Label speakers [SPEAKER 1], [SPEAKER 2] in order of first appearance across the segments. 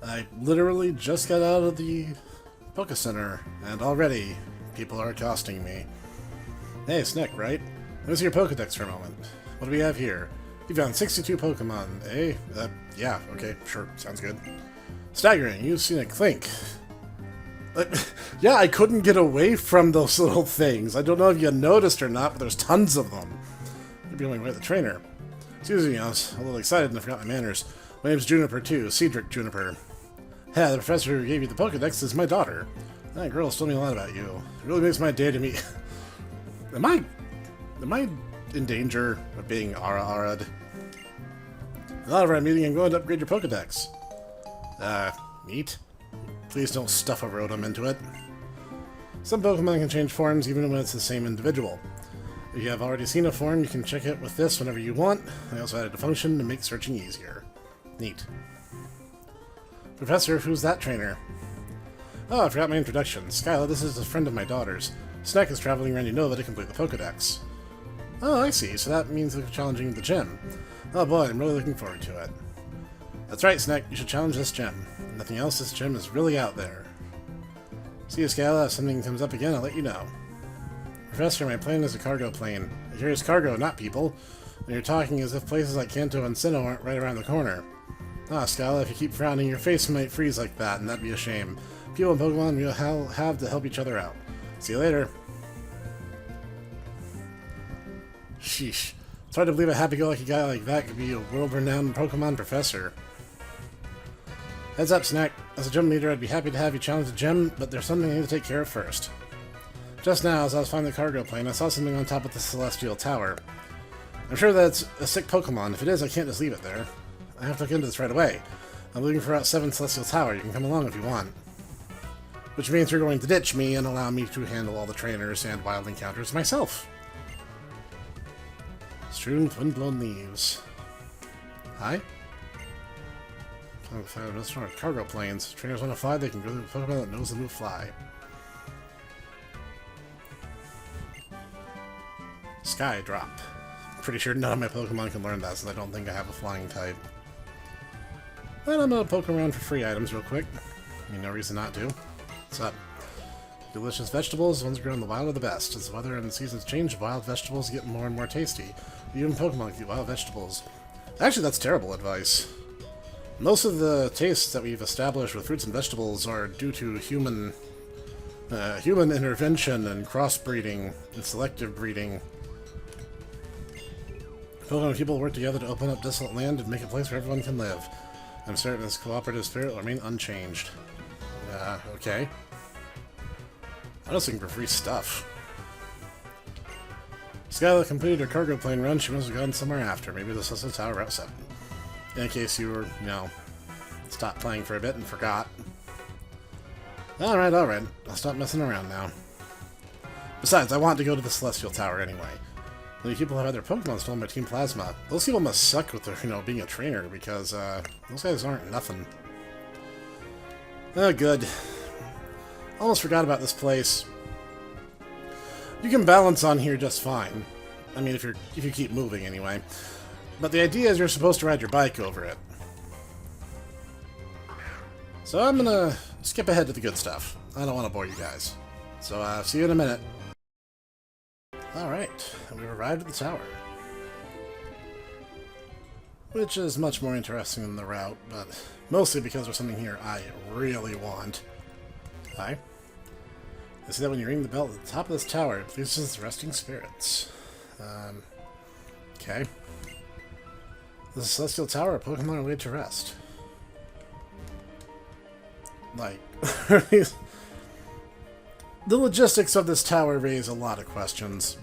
[SPEAKER 1] I literally just got out of the Poké Center, and already people are accosting me. Hey, Snek, right? Let me see your Pokedex for a moment. What do we have here? You found 62 Pokemon, eh? Yeah, okay, sure, sounds good. Staggering, you've seen it clink. Yeah, I couldn't get away from those little things. I don't know if you noticed or not, but there's tons of them. You're going away with the trainer. Excuse me, I was a little excited and I forgot my manners. My name's Juniper, too. Cedric Juniper. Yeah, the professor who gave you the Pokedex is my daughter. That girl told me a lot about you. It really makes my day to meet... Am I in danger of being Ara-Ara'd? A lot of our meeting and going to upgrade your Pokedex. Neat. Please don't stuff a Rotom into it. Some Pokemon can change forms even when it's the same individual. If you have already seen a form, you can check it with this whenever you want. I also added a function to make searching easier. Neat. Professor, who's that trainer? Oh, I forgot my introduction. Skyla, this is a friend of my daughter's. Snek is traveling around Unova to complete the Pokedex. Oh, I see. So that means they're challenging the gym. Oh boy, I'm really looking forward to it. That's right, Snek. You should challenge this gym. If nothing else, this gym is really out there. See you, Skyla. If something comes up again, I'll let you know. Professor, my plane is a cargo plane. It carries cargo, not people. And you're talking as if places like Kanto and Sinnoh aren't right around the corner. Ah, Skyla, if you keep frowning, your face might freeze like that, and that'd be a shame. People and Pokemon will have to help each other out. See you later. Sheesh. It's hard to believe a happy-go-lucky guy like that could be a world-renowned Pokemon professor. Heads up, Snek. As a gym leader, I'd be happy to have you challenge the gym, but there's something I need to take care of first. Just now, as I was flying the cargo plane, I saw something on top of the Celestial Tower. I'm sure that's a sick Pokemon. If it is, I can't just leave it there. I have to look into this right away. I'm looking for Route 7 Celestial Tower. You can come along if you want. Which means you're going to ditch me and allow me to handle all the trainers and wild encounters myself. Strewn with windblown leaves. Hi? Cargo planes. If trainers want to fly, they can go to the Pokemon that knows the move fly. Sky Drop. Pretty sure none of my Pokemon can learn that, since I don't think I have a flying type. But I'm gonna poke around for free items real quick. I mean, no reason not to. What's up? Delicious vegetables, ones grown in the wild are the best. As the weather and the seasons change, wild vegetables get more and more tasty. Even Pokemon can eat wild vegetables. Actually, that's terrible advice. Most of the tastes that we've established with fruits and vegetables are due to human intervention and crossbreeding and selective breeding. Pokemon people work together to open up desolate land and make a place where everyone can live. I'm certain this cooperative spirit will remain unchanged. Okay. I'm just looking for free stuff. Skyla completed her cargo plane run. She must have gone somewhere after. Maybe the Celestial Tower Route 7. In case you were, you know, stopped playing for a bit and forgot. Alright. I'll stop messing around now. Besides, I want to go to the Celestial Tower anyway. Many people have had their Pokemon stolen by Team Plasma. Those people must suck with their, being a trainer, because, those guys aren't nothing. Oh, good. Almost forgot about this place. You can balance on here just fine. I mean, if you keep moving anyway. But the idea is you're supposed to ride your bike over it. So I'm gonna skip ahead to the good stuff. I don't want to bore you guys. So, see you in a minute. Alright, we've arrived at the tower. Which is much more interesting than the route, but mostly because there's something here I really want. Hi. I see that when you ring the bell at the top of this tower, it pleases the resting spirits. Okay. This is Celestial Tower, a Pokemon are laid to rest. Like, the logistics of this tower raise a lot of questions.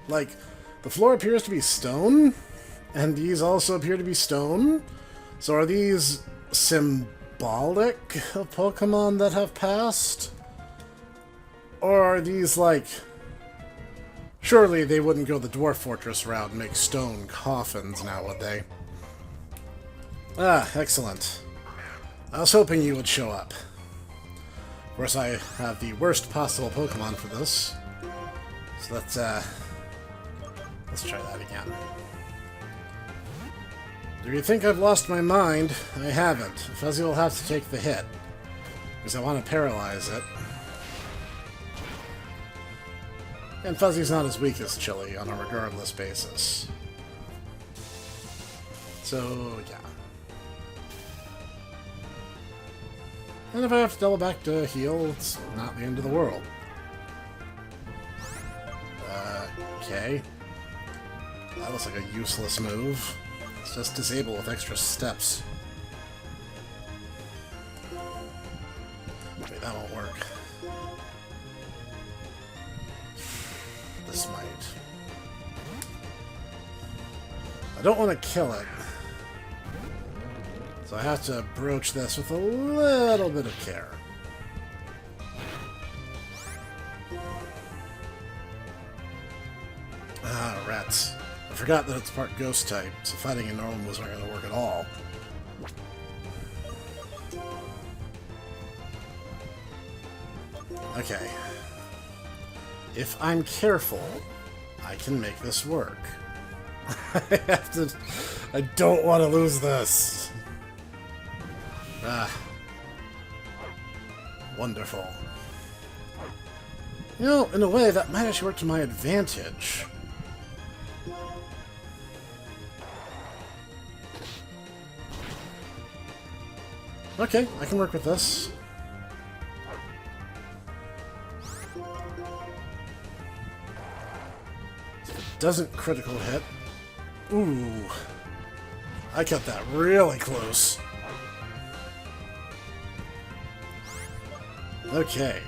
[SPEAKER 1] Like, the floor appears to be stone, and these also appear to be stone. So are these symbolic of Pokemon that have passed? Or are these, like... Surely they wouldn't go the Dwarf Fortress route and make stone coffins now, would they? Ah, excellent. I was hoping you would show up. Of course, I have the worst possible Pokemon for this. So let's try that again. Do you think I've lost my mind? I haven't. Fuzzy will have to take the hit, because I want to paralyze it. And Fuzzy's not as weak as Chili on a regardless basis. So, yeah. And if I have to double back to heal, it's not the end of the world. Okay. That looks like a useless move. It's just disable with extra steps. Wait, that won't work. This might. I don't want to kill it. So I have to broach this with a little bit of care. Ah, rats. I forgot that it's part ghost type, so fighting in normal moves aren't going to work at all. Okay. If I'm careful, I can make this work. I have to... I don't want to lose this. Ah. Wonderful. You know, in a way, that might actually work to my advantage. Okay, I can work with this. If it doesn't critical hit... Ooh. I cut that really close. Okay.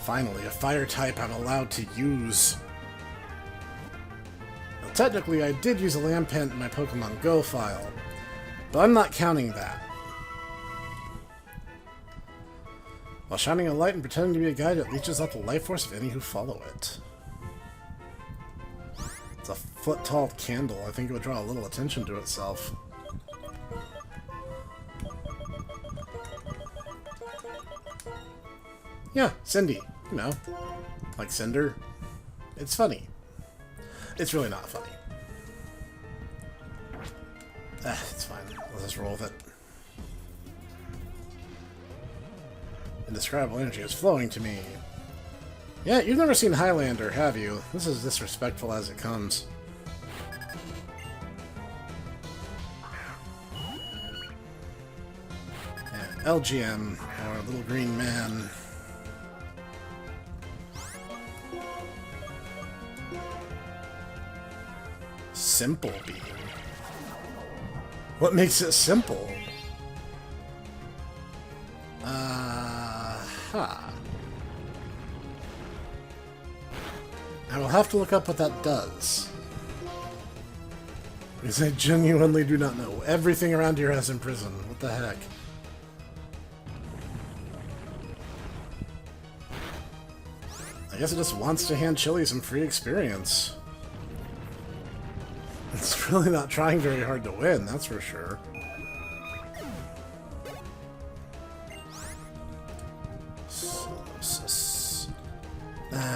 [SPEAKER 1] Finally, a fire type I'm allowed to use. Now, technically, I did use a Lampent in my Pokemon Go file, but I'm not counting that. While shining a light and pretending to be a guide, it leeches out the life force of any who follow it. It's a foot-tall candle. I think it would draw a little attention to itself. Yeah, Cindy. You know, like Cinder. It's funny. It's really not funny. It's fine. Let's just roll with it. Indescribable energy is flowing to me. Yeah, you've never seen Highlander, have you? This is disrespectful as it comes. And LGM, or Little Green Man. Simple beam. What makes it simple? I will have to look up what that does. Because I genuinely do not know. Everything around here has imprisoned. What the heck? I guess it just wants to hand Chili some free experience. It's really not trying very hard to win, that's for sure.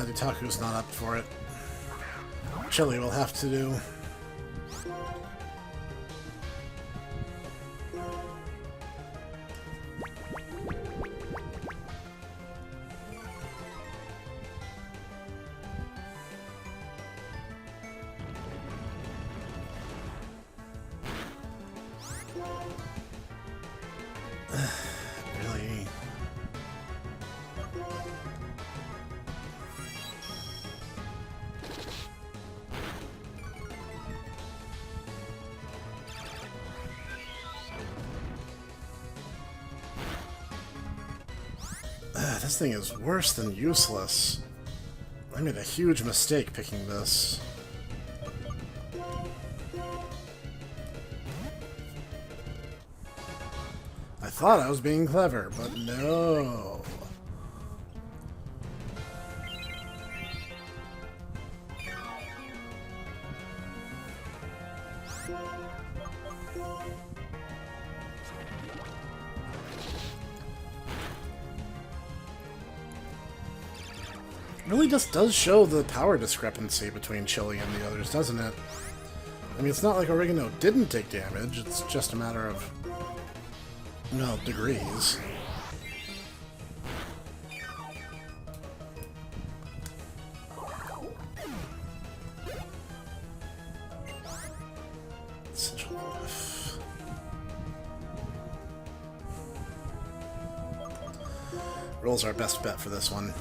[SPEAKER 1] Dutaku's not up for it. Chili will have to do. Really? This thing is worse than useless. I made a huge mistake picking this. I thought I was being clever, but no. Really just does show the power discrepancy between Chili and the others, doesn't it? I mean, it's not like Oregano didn't take damage, it's just a matter of, well, degrees. Roll's our best bet for this one.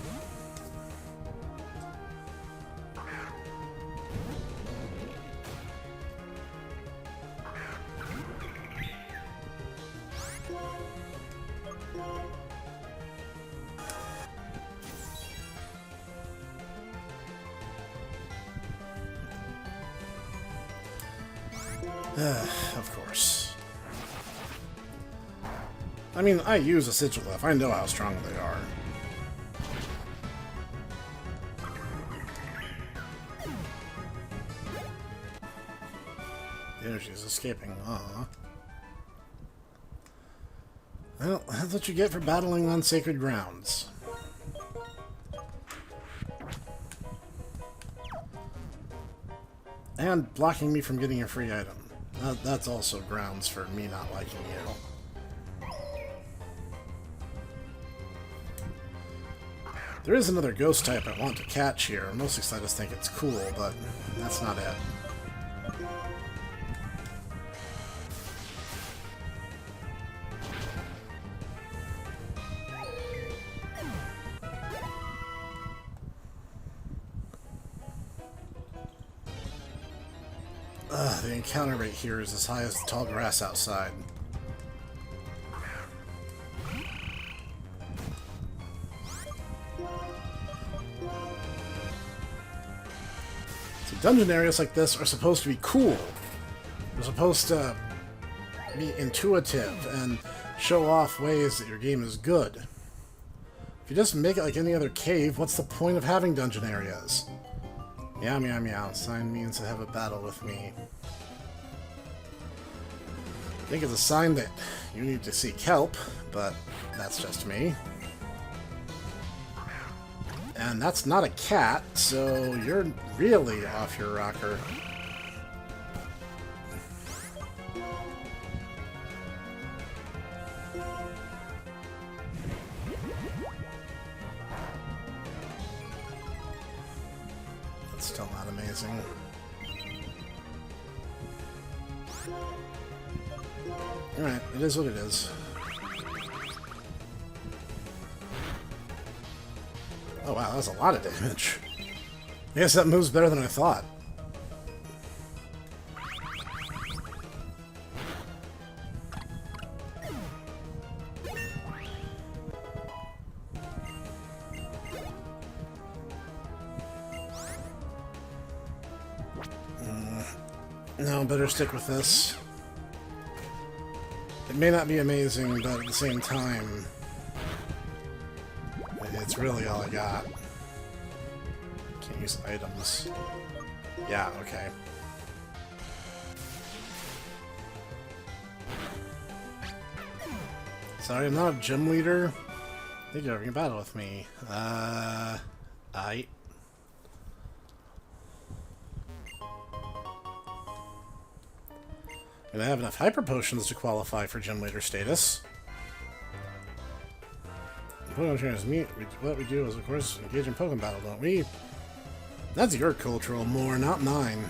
[SPEAKER 1] Of course. I mean, I use a Sigilif. I know how strong they are. The energy is escaping. Aww. Well, that's what you get for battling on sacred grounds. And blocking me from getting a free item. That's also grounds for me not liking you. There is another ghost type I want to catch here. Mostly because I just think it's cool, but that's not it. The encounter rate here is as high as the tall grass outside. So dungeon areas like this are supposed to be cool. They're supposed to be intuitive and show off ways that your game is good. If you just make it like any other cave, what's the point of having dungeon areas? Meow, meow, meow. Sign means to have a battle with me. I think it's a sign that you need to seek help, but that's just me. And that's not a cat, so you're really off your rocker. That's still not amazing. Alright, it is what it is. Oh wow, that's a lot of damage. I guess that moves better than I thought. No, better stick with this. It may not be amazing, but at the same time, it's really all I got. Can't use items. Yeah, okay. Sorry, I'm not a gym leader. I think you're having a battle with me. And I have enough hyper potions to qualify for gym leader status. What we do is, of course, engage in Pokemon battle, don't we? That's your cultural more, not mine.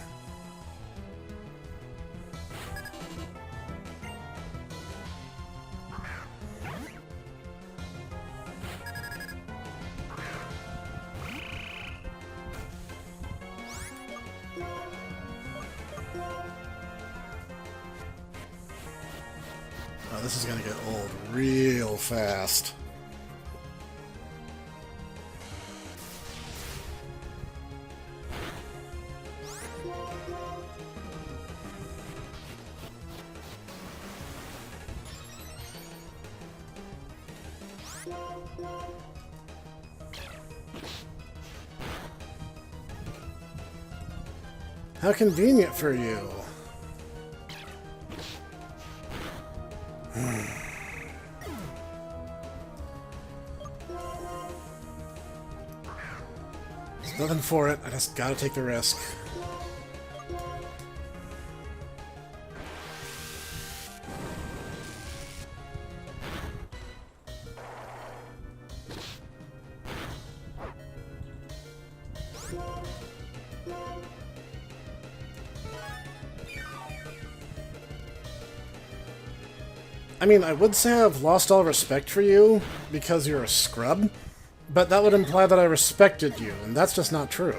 [SPEAKER 1] Oh, this is gonna get old real fast. How convenient for you. Nothing for it. I just gotta take the risk. I mean, I would say I've lost all respect for you because you're a scrub, but that would imply that I respected you, and that's just not true.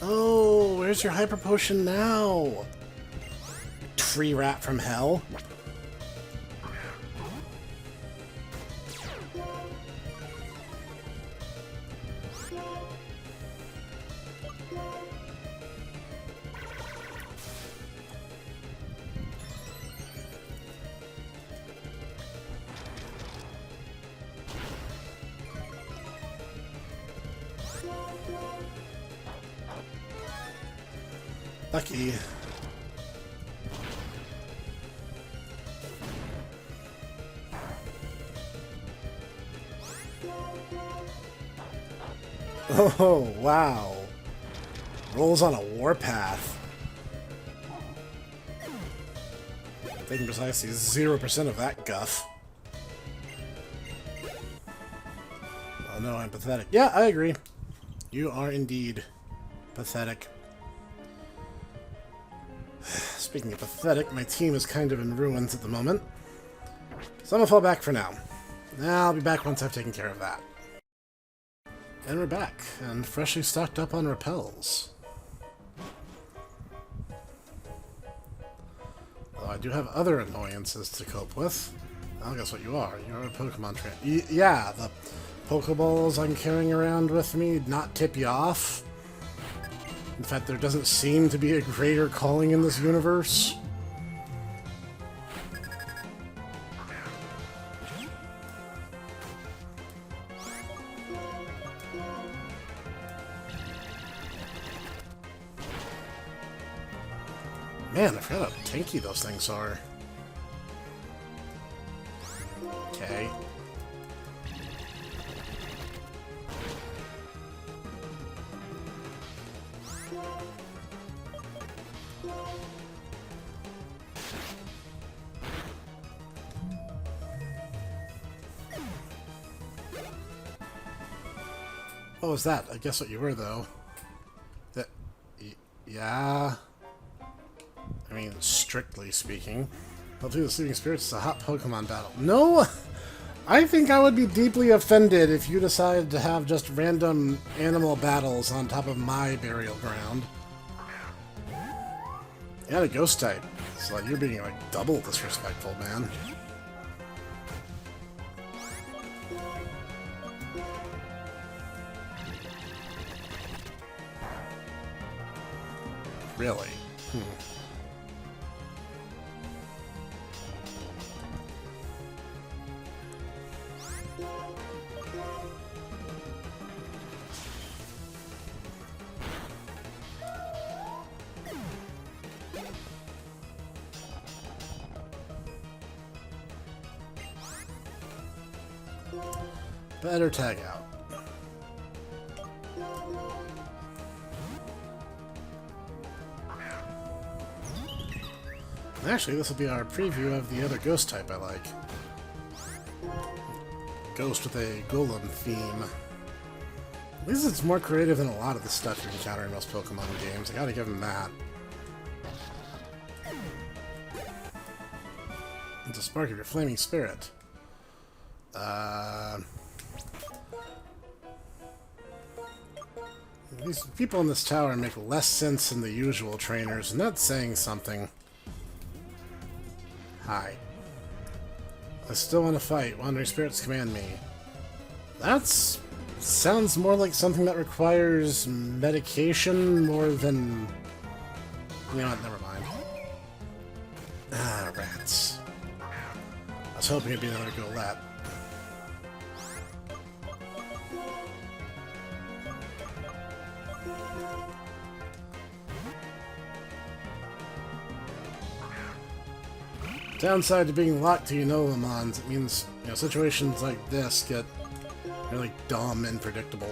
[SPEAKER 1] Oh, where's your hyper potion now? Tree rat from hell? Lucky. Oh, wow. Rolls on a warpath. Taking precisely 0% of that guff. Oh no, I'm pathetic. Yeah, I agree. You are indeed pathetic. Speaking of pathetic, my team is kind of in ruins at the moment. So I'm gonna fall back for now. I'll be back once I've taken care of that. And we're back, and freshly stocked up on repels. Though I do have other annoyances to cope with. I'll guess what you are. You're a Pokemon trainer. Yeah, the Pokeballs I'm carrying around with me not tip you off. In fact, there doesn't seem to be a greater calling in this universe. Man, I forgot how tanky those things are. Okay. What was that? I guess what you were, though. Yeah. I mean, strictly speaking. Hopefully the Sleeping Spirits is a hot Pokemon battle. No! I think I would be deeply offended if you decided to have just random animal battles on top of my burial ground. You had a ghost type. It's like you're being, like, double disrespectful, man. Really? Better tag out. Actually, this will be our preview of the other ghost type I like. Ghost with a golem theme. At least it's more creative than a lot of the stuff you encounter in most Pokemon games. I gotta give them that. It's a spark of your flaming spirit. These people in this tower make less sense than the usual trainers, and that's saying something. Hi. I still want to fight. Wandering spirits command me. That's... sounds more like something that requires medication more than... You know what, never mind. Ah, rats. I was hoping it'd be another Golett. Downside to being locked to Lamons, it means, situations like this get really dumb and predictable.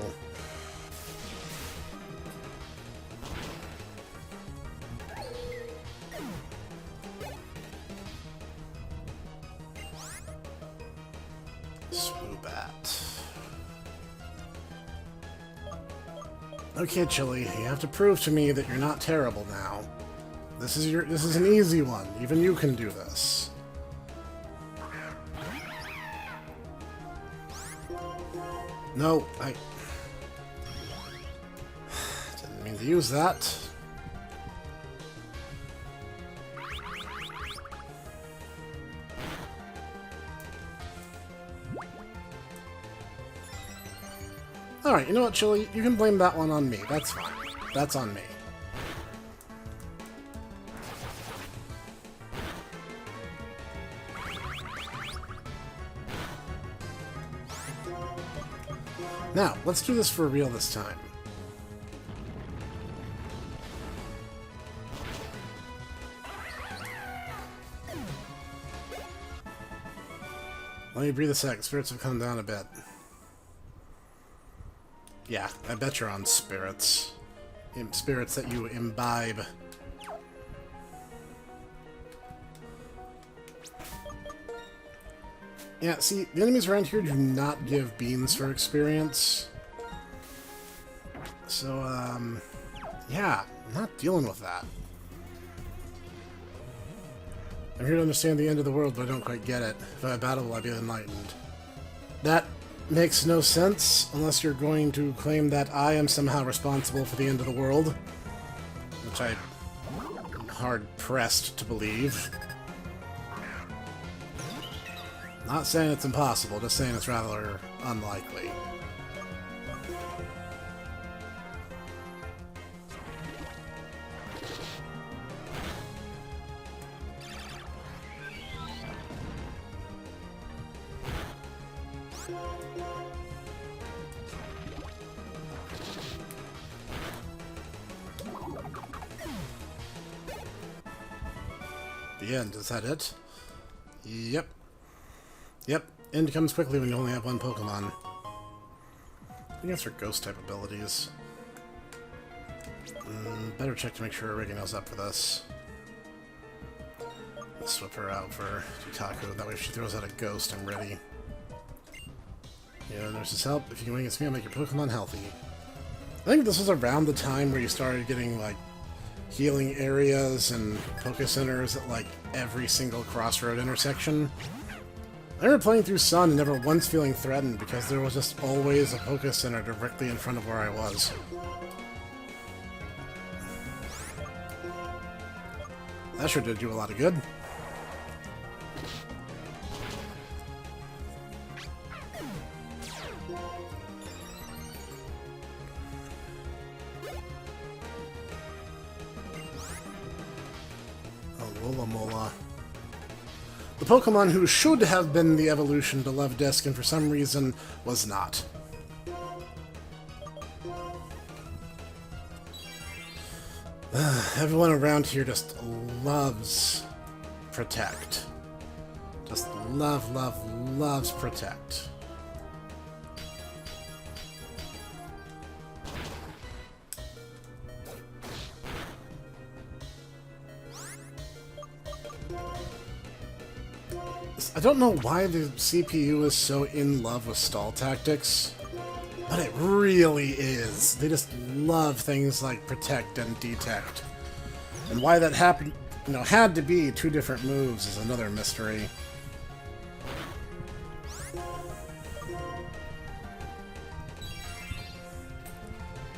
[SPEAKER 1] Okay, Chili, you have to prove to me that you're not terrible now. This is an easy one. Even you can do this. No, I didn't mean to use that. Alright, you know what, Chili? You can blame that one on me. That's fine. That's on me. Now, let's do this for real this time. Let me breathe a sec. Spirits have come down a bit. Yeah, I bet you're on spirits. Spirits that you imbibe. Yeah, see, the enemies around here do not give beans for experience. So, yeah, I'm not dealing with that. I'm here to understand the end of the world, but I don't quite get it. If I battle, I'll be enlightened. That makes no sense, unless you're going to claim that I am somehow responsible for the end of the world. Which I'm hard-pressed to believe. Not saying it's impossible, just saying it's rather unlikely. The end, is that it? Yep. Yep, end comes quickly when you only have one Pokemon. I think that's for ghost-type abilities. Better check to make sure Oregano's up for this. Let's swap her out for Tutaku, that way if she throws out a ghost, I'm ready. Yeah, nurse's help. If you can win against me, I'll make your Pokemon healthy. I think this was around the time where you started getting, like, healing areas and Poké Centers at, like, every single crossroad intersection. I remember playing through Sun and never once feeling threatened because there was just always a Poké Center directly in front of where I was. That sure did you a lot of good. Mola. The Pokemon who should have been the evolution to Love Disc and for some reason was not. Everyone around here just loves Protect. Just loves Protect. I don't know why the CPU is so in love with stall tactics, but it really is. They just love things like Protect and Detect. And why that happened, had to be two different moves is another mystery.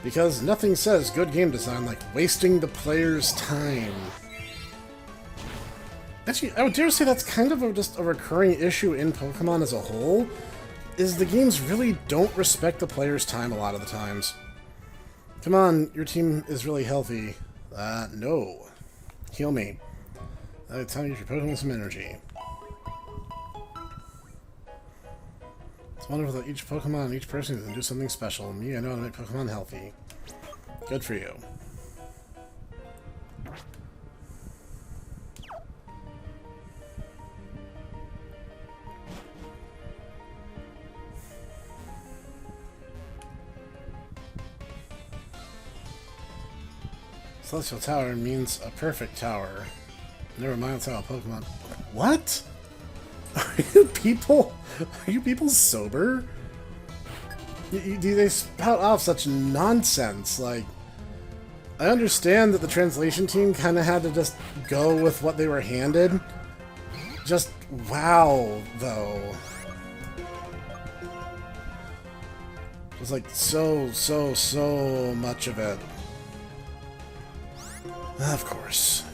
[SPEAKER 1] Because nothing says good game design like wasting the player's time. Actually, I would dare say that's kind of just a recurring issue in Pokemon as a whole, is the games really don't respect the player's time a lot of the times. Come on, your team is really healthy. No. Heal me. It's time to use your Pokemon some energy. It's wonderful that each Pokemon and each person can do something special. Me, I know how to make Pokemon healthy. Good for you. Celestial Tower means a perfect tower. Never mind how a Pokemon... What? Are you people sober? Do they spout off such nonsense? Like, I understand that the translation team kind of had to just go with what they were handed. Just wow, though. There's like so much of it. Of course.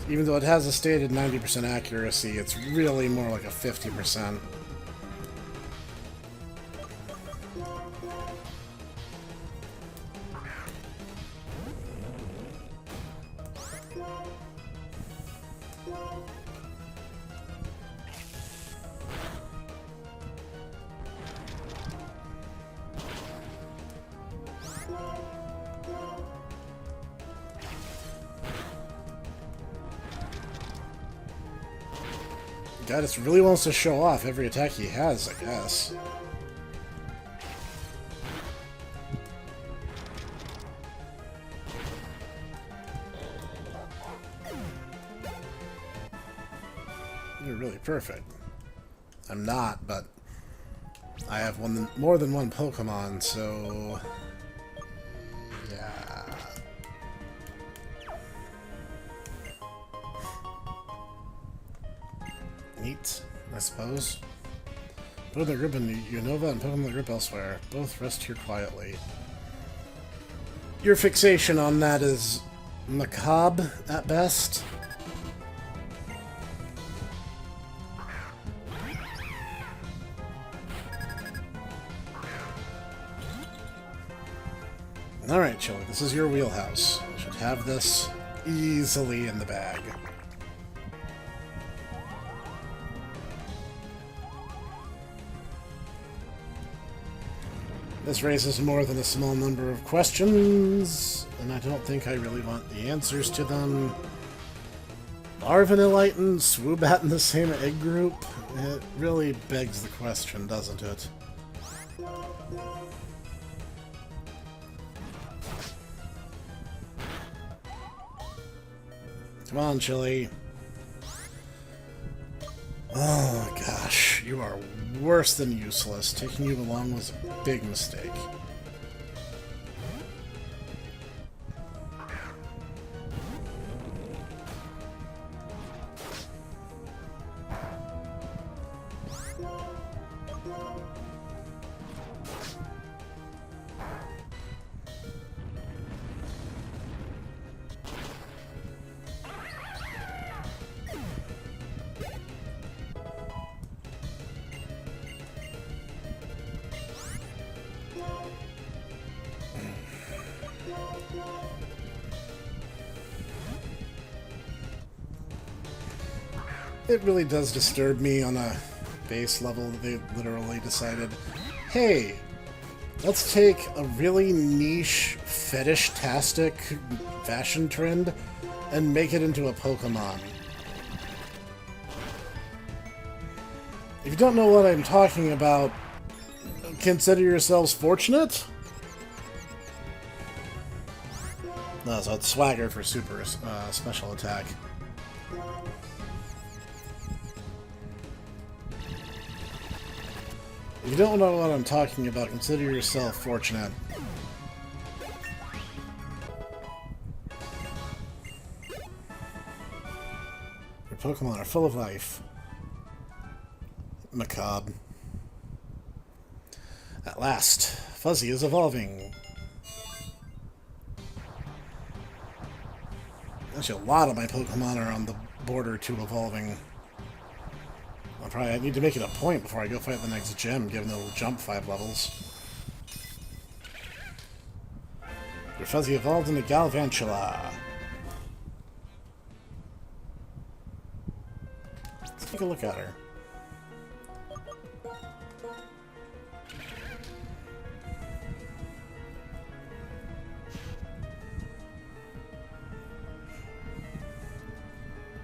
[SPEAKER 1] Even though it has a stated 90% accuracy, it's really more like a 50%. Guy just really wants to show off every attack he has, I guess. You're really perfect. I'm not, but I have more than one Pokemon, so yeah. Neat, I suppose. Pokemon the group in Unova and Pokemon the group elsewhere. Both rest here quietly. Your fixation on that is macabre at best. Alright, Chili, this is your wheelhouse. You should have this easily in the bag. This raises more than a small number of questions, and I don't think I really want the answers to them. Are Vanillite and Swoobat in the same egg group? It really begs the question, doesn't it? Come on, Chili. Oh, gosh. You are worse than useless. Taking you along was a big mistake. It really does disturb me on a base level that they literally decided, hey, let's take a really niche, fetish-tastic fashion trend and make it into a Pokemon. If you don't know what I'm talking about, consider yourselves fortunate? No, so it's Swagger for super special attack. If you don't know what I'm talking about, consider yourself fortunate. Your Pokemon are full of life. Macabre. At last, Fuzzy is evolving. Actually, a lot of my Pokemon are on the border to evolving. I need to make it a point before I go fight the next gym, given that it'll jump 5 levels. Your Fuzzy evolved into Galvantula. Let's take a look at her.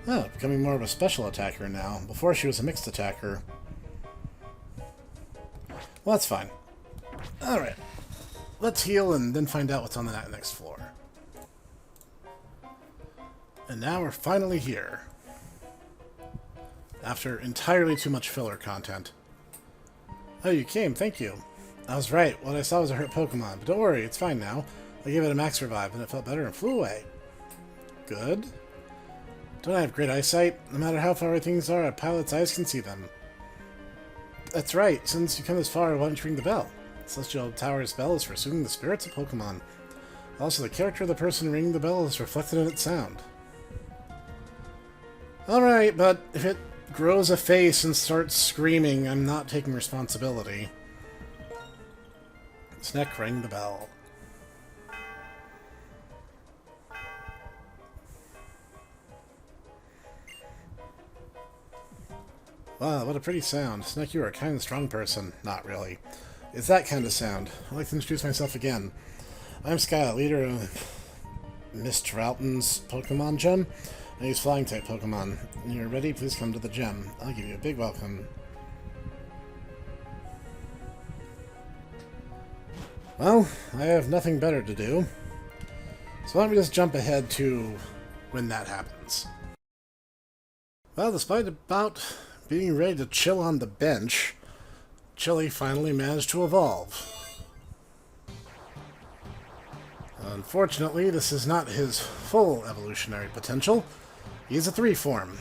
[SPEAKER 1] Oh, becoming more of a special attacker now. Before she was a mixed attacker. Well, that's fine. Alright. let's heal and then find out what's on the next floor. And now we're finally here. After entirely too much filler content. Oh, you came, thank you. I was right, what I saw was a hurt Pokemon, but don't worry, it's fine now. I gave it a max revive and it felt better and flew away. Good. Don't I have great eyesight? No matter how far away things are, a pilot's eyes can see them. That's right, since you come this far, why don't you ring the bell? Celestial Tower's bell is for soothing the spirits of Pokemon. Also, the character of the person ringing the bell is reflected in its sound. Alright, but if it grows a face and starts screaming, I'm not taking responsibility. Snek rang the bell. Wow, what a pretty sound. Snek, you are a kind and strong person. Not really. It's that kind of sound. I'd like to introduce myself again. I'm Sky, leader of Miss Troughton's Pokemon Gym. I use flying-type Pokemon. When you're ready, please come to the gym. I'll give you a big welcome. Well, I have nothing better to do. So why don't we just jump ahead to when that happens. Well, despite about being ready to chill on the bench, Chili finally managed to evolve. Unfortunately, this is not his full evolutionary potential. He's a 3-form.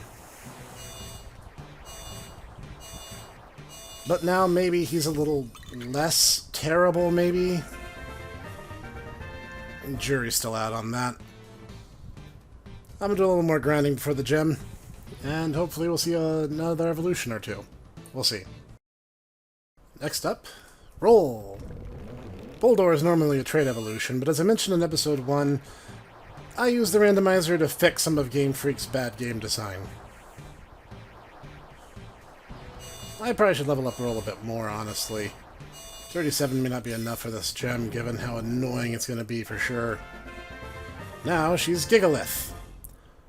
[SPEAKER 1] But now maybe he's a little less terrible, maybe? Jury's still out on that. I'm gonna do a little more grinding before the gym, and hopefully we'll see another evolution or two. We'll see. Next up, Roll. Boldor is normally a trait evolution, but as I mentioned in episode 1, I use the randomizer to fix some of Game Freak's bad game design. I probably should level up Roll a bit more, honestly. 37 may not be enough for this gem, given how annoying it's going to be for sure. Now she's Gigalith.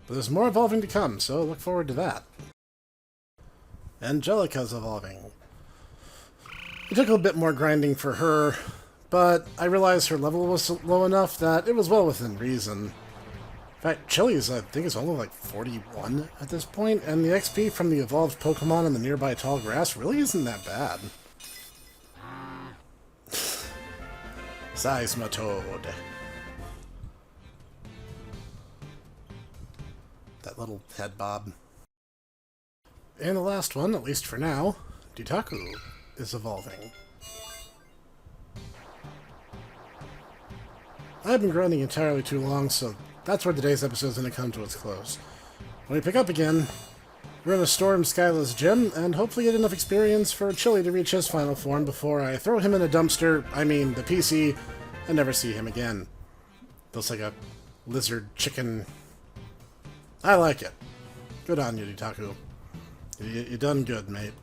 [SPEAKER 1] But there's more evolving to come, so look forward to that. Angelica's evolving. It took a bit more grinding for her, but I realized her level was low enough that it was well within reason. In fact, Chili's, I think, is only like 41 at this point, and the XP from the evolved Pokemon in the nearby tall grass really isn't that bad. Seismitoad. That little head bob. And the last one, at least for now, Ditaku is evolving. I've been grinding entirely too long, so that's where today's episode is going to come to its close. When we pick up again, we're going to storm Skyla's gym, and hopefully get enough experience for Chili to reach his final form before I throw him in a dumpster, I mean the PC, and never see him again. Looks like a lizard chicken. I like it. Good on you, Ditaku. You done good, mate.